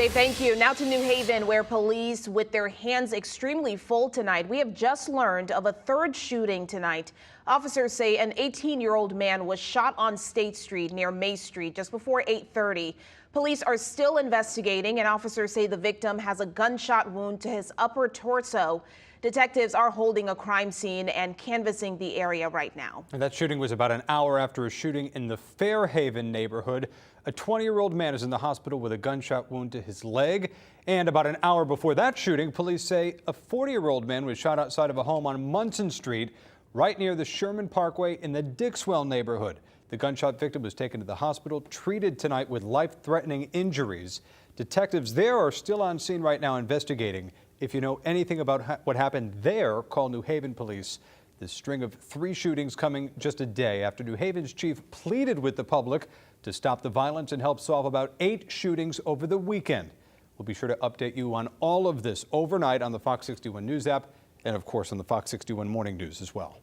Dave, thank you. Now to New Haven, where police with their hands extremely full tonight. We have just learned of a third shooting tonight. Officers say an 18-year-old man was shot on State Street near May Street just before 8:30. Police are still investigating, and officers say the victim has a gunshot wound to his upper torso. Detectives are holding a crime scene and canvassing the area right now. And that shooting was about an hour after a shooting in the Fairhaven neighborhood. A 20-year-old man is in the hospital with a gunshot wound to his leg. And about an hour before that shooting, police say a 40-year-old man was shot outside of a home on Munson Street, right near the Sherman Parkway in the Dixwell neighborhood. The gunshot victim was taken to the hospital, treated tonight with life-threatening injuries. Detectives there are still on scene right now investigating. If you know anything about what happened there, call New Haven Police. This string of 3 shootings coming just a day after New Haven's chief pleaded with the public to stop the violence and help solve about 8 shootings over the weekend. We'll be sure to update you on all of this overnight on the Fox 61 News app and, of course, on the Fox 61 Morning News as well.